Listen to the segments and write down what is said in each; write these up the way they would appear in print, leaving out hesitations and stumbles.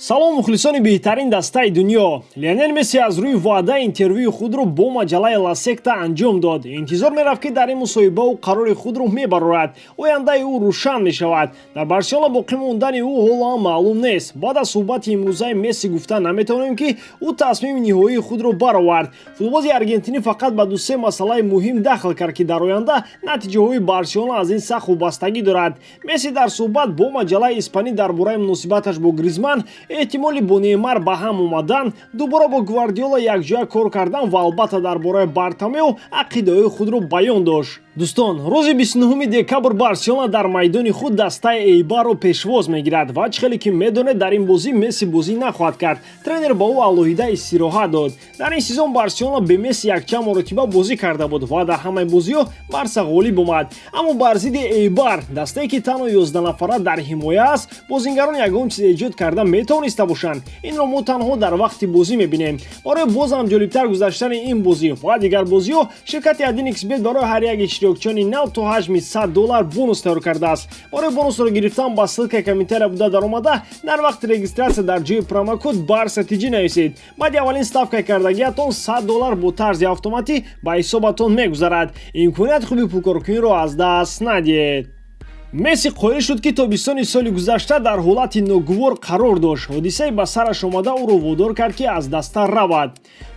салом мухлисони беҳтарин дастаи дунё. Лионел Месси аз рӯи ваъда интервюи худро бо маҷаллаи La Secta анҷом дод. Интизор мерафт ки дар ин мусоҳиба ӯ қарори худро мебарорад. ояндаи ӯ рӯшан мешавад. дар Барселона боқӣ мондани ӯ ҳоло ҳам маълум нест. баъд аз суҳбати имрӯзаи Месси гуфта наметавонем ки ӯ тасмими ниҳоии худро баровард. футболбози аргентинӣ фақат ба ду-се масъалаи муҳим дахл кард ки дар оянда натиҷаҳои Барселона аз ин сахт вобастагӣ дорад. Месси дар суҳбат бо маҷаллаи испанӣ дар бораи муносибаташ бо Гризманн, эҳтимоли бо Неймар ба ҳам омадан, дубора бо Гвардиола якҷоя кор кардан ва албатта дар бораи БАРТАМЕОУ ақидаҳои худро баён дошт. дӯстон, рӯзи 29 декабр Барселона дар майдони худ дастаи Эйбарро пешвоз мегирад. ваҷ хеле ки медонед дар ин бозӣ Месси бозӣ нахоҳад кард. тренер ба ӯ алоҳида истироҳат дод. дар ин сезон Барселона бе Месси якчанд маротиба бозӣ карда буд ва дар ҳамаи бозиҳо Барса ғолиб омад. аммо бар зидди Эйбар, дастае ки танҳо 11 нафара дар ҳимоя аст, бозингарон ягон чиз эҷод карда метавониста бошанд. инро мо танҳо дар вақти бозӣ мебинем. барои боз ҳам ҷолибтар гузаштани ин бозӣ ва дигар бозиҳо, ширкати 1xbet барои ҳар як иштирокчиёни нав то ҳаҷми $100 бонус тайёр кардааст. барои бонусро гирифтан ба ссилкаи комментария буда даромада, дар вақти регистратсия дар ҷои промокод BARSATG нависед. баъди аввалин ставкаи кардагиатон $100 бо тарзи автоматӣ ба ҳисобатон мегузарад. имконияти хуби пулкоркуниро аз даст надиҳед. Месси қоил шуд ки тобистони соли гузашта дар ҳолати ногувор қарор дошт. ҳодисаи ба сараш омада ӯро водор кард ки аз даста равад.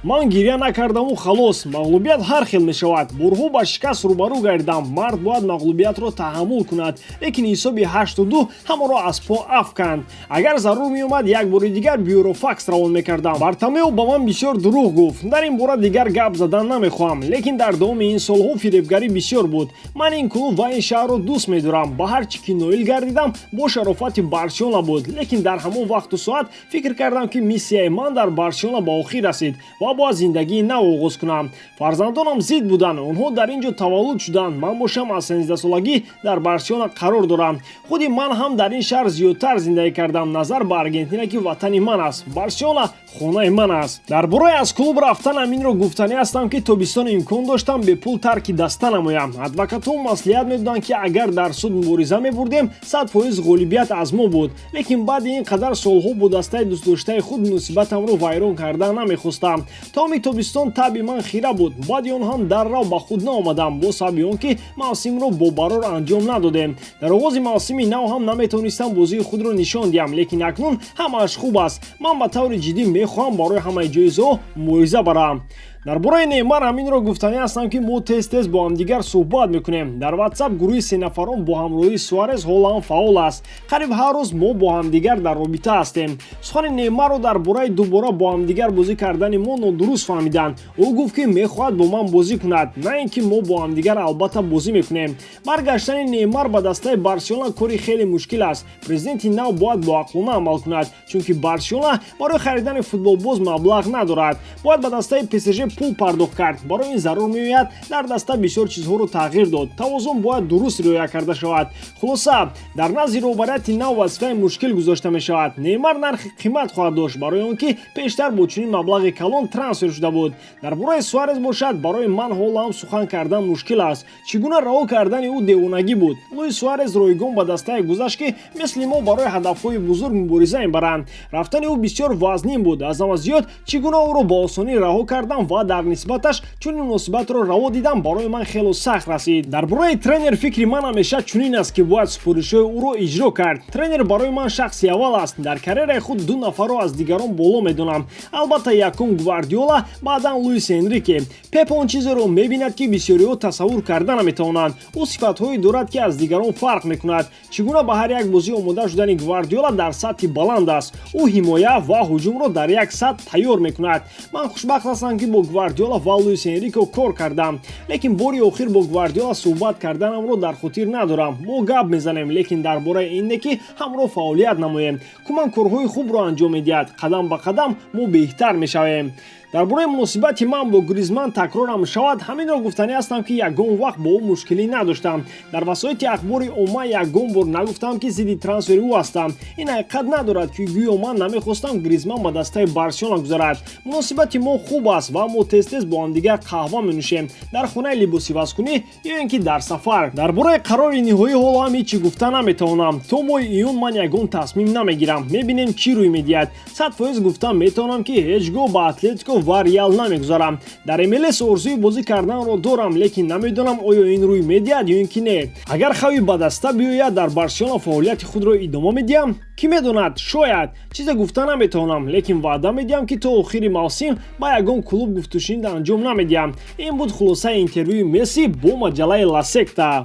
ман гирья накардаму халос. мағлубият ҳар хел мешавад. борҳо ба шикаст рӯбарӯ гардидам. мард бояд мағлубиятро таҳаммул кунад, лекин ҳисоби 8-2 ҳамаро аз по афканд. агар зарур меомад як бори дигар бюрофакс равон мекардам. Бартамеу ба ман бисёр дурӯғ гуфт. дар ин бора дигар гап задан намехоҳам, лекин дар давоми ин солҳо фиребгарӣ бисёр буд. ман ин клуб ва ин шаҳрро дӯст медорам. ба ҳар чӣ ки ноил гардидам бо шарофати Барселона буд, лекин дар ҳамон вақту соат фикр кардам ки миссияи ман дар Барселона ба охир расид ва бояд зиндагии нав оғоз кунам. фарзандонам зид буданд, онҳо дар ин ҷо таваллуд шуданд. ман бошам аз 13-солагӣ дар Барселона қарор дорам. худи ман ҳам дар ин шаҳр зиёдтар зиндагӣ кардам. назар ба Аргентина ки ватани ман аст. Барселона хонаи ман аст. дар бораи аз клуб рафтанам инро гуфтанӣ ҳастам ки тобистон имкон доштам бепул тарки даста намоям. адвокатон маслиҳат медоданд ки агар дар суд мубориза мебурдем 100% ғолибият аз мо буд, лекин баъди ин қадар солҳо бо дастаи дӯстдоштаи худ муносибатамро вайрон кардан намехостам. тамоми тобистон таби ман хира буд. баъди он ҳам даррав ба худ наомадам бо сабаби он ки мавсимро бо барор анҷом надодем. дар оғози мавсими нав ҳам наметавонистам бозии худро нишон диҳам, лекин акнун ҳамааш хуб аст. ман ба таври ҷиддӣ мехоҳам барои ҳамаи ҷоизаҳо мубориза барам. дар бораи Неймар ҳаминро гуфтанӣ ҳастам ки мо тез-тез бо ҳамдигар суҳбат мекунем. дар WhatsApp гурӯҳи 3 нафарон бо ҳамроҳии Суарез ҳолам фаъол аст. қариб ҳар рӯз мо бо ҳамдигар дар робита ҳастем. сухани Неймарро дар бораи дубора бо ҳамдигар бозӣ кардани мо нодуруст фаҳмиданд. ӯ гуфт ки мехоҳад бо ман бозӣ кунад, на ин ки мо бо ҳамдигар албатта бозӣ мекунем. баргаштани Неймар ба дастаи Барселона кори хеле мушкил аст. президенти нав бояд боақлона амал кунад, чунки Барселона барои харидани футболбоз маблағ надорад. бояд ба дастаи ПСЖ пул пардохт кард. барои ин зарур меояд дар даста бисёр чизҳоро тағйир дод. тавозун бояд дуруст риоя карда шавад. хулоса, дар назди роҳбарияти нав вазифаи мушкил гузошта мешавад. Неймар нархи қимат хоҳад дошт, барои он ки пештар бо чунин маблағи калон трансфер шуда буд. дар бораи Суарез бошад, барои ман ҳоло ҳам сухан кардан мушкил аст. чӣ гуна раҳо кардани ӯ девонагӣ буд. луис Суарез ройгон ба дастае гузашт ки мисли мо барои ҳадафҳои бузург мубориза мебаранд. рафтани ӯ бисёр вазнин буд. аз ҳама зиёд чӣ гуна ӯро ба осонӣ раҳо кардан ва дар нисбаташ чунин муносибатро раво дидам барои ман хело сахт расид. дар бораи тренер фикри ман ҳамеша чунин аст ки бояд супоришҳои ӯро иҷро кард. тренер барои ман шахси аввал аст. дар карьераи худ ду нафарро аз дигарон боло медонам. албатта якум Гвардиола, баъдан Луис Энрике. пеп он чизеро мебинад ки бисёриҳо тасаввур карда наметавонанд. ӯ сифатҳое дорад ки аз дигарон фарқ мекунад. чӣ гуна ба ҳар як бозӣ омода шудани Гвардиола дар сатҳи баланд аст. ӯ ҳимоя ва ҳуҷумро дар як сатҳ тайёр мекунад. ман хушбахт ҳастам ки бо Гвардиола ва Луис Энрике кор кардам, лекин бори охир бо Гвардиола суҳбат карданамро дар хотир надорам. мо гап мезанем, лекин дар бораи ин не ки ҳамроҳ фаъолият намоем. кӯмак корҳои хубро анҷом медиҳад. қадам ба қадам мо беҳтар мешавем. дар бораи муносибати ман бо Гризманн такрорам мешавад, ҳаминро гуфтанӣ ҳастам ки ягон вақт бо ӯ мушкилӣ надоштам. Дар васоити ахбори умма ягон бор нагуфтам ки зидди трансфери ӯ ҳастам. Ин ҳақиқат надорад ки гӯё ман намехостам Гризманн ба дастаи Барселона гузарад. Муносибати мо хуб аст ва мо тез-тез бо ҳамдигар қаҳва менӯшем дар хонаи либосивазкунӣ ё ин ки дар сафар. Дар бораи қарори ниҳоӣ ҳоло ҳам ҳеҷ чӣ гуфта наметавонам. То моҳи июн ман ягон тасмим намегирам. Мебинем чӣ рӯй медиҳад. 100% гуфта метавонам ки ҳеҷ гоҳ ба Атлетико ва Реал намегузарам. Дар МЛС орзуи бозӣ карданро дорам, лекин намедонам оё ин рӯй медиҳад ё ин ки не. Агар хави ба даста биёяд, дар Барселона фаъолияти худро идома медиҳам. Кӣ медонад, шояд. Чизе гуфта наметавонам, лекин ваъда медиҳам ки то охири мавсим ба ягон клуб гуфтушунид анҷом намедиҳам. Ин буд хулосаи интервюи Месси бо маҷаллаи Ла Секта.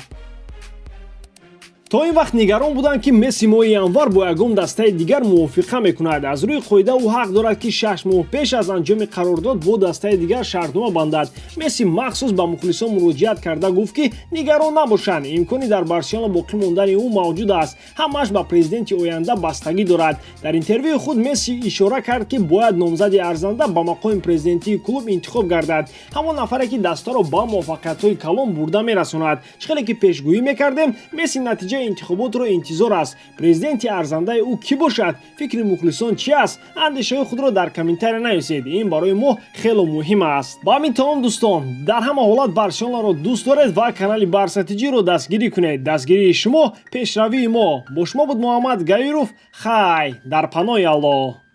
То ин вақт нигарон буданд ки Месси моҳи январ бо ягон дастаи дигар мувофиқа мекунад. Аз рӯи қоида ӯ ҳақ дорад ки 6 моҳ пеш аз анҷоми қарордод бо дастаи дигар шартнома бандад. Месси махсус ба мухлисон муроҷиат карда гуфт ки нигарон набошанд, имкони дар Барселона боқӣ мондани ӯ мавҷуд аст. Ҳамааш ба президенти оянда бастагӣ дорад. Дар интервюи худ Месси ишора кард ки бояд номзади арзанда ба мақоми президентии клуб интихоб гардад. ҳамон нафаре ки дастаро ба муваффақиятҳои калон бурда мерасонад. Чӣ хеле ки пешгӯӣ мекардем, Месси натиҷаи интихоботро интизор аст. Президенти арзандаи ӯ кӣ бошад? Фикри мухлисон чӣ аст? андешаҳои худро дар комментария нависед. Ин барои мо хело муҳим аст. ба ҳамин тамом дӯстон, дар ҳама ҳолат Барселонаро дӯст доред ва канали Барсатиҷиро дастгирӣ кунед. Дастгирии шумо пешравии мо. Бо шумо буд Муҳаммад Гаиров. Хай дар паноҳи Аллоҳ.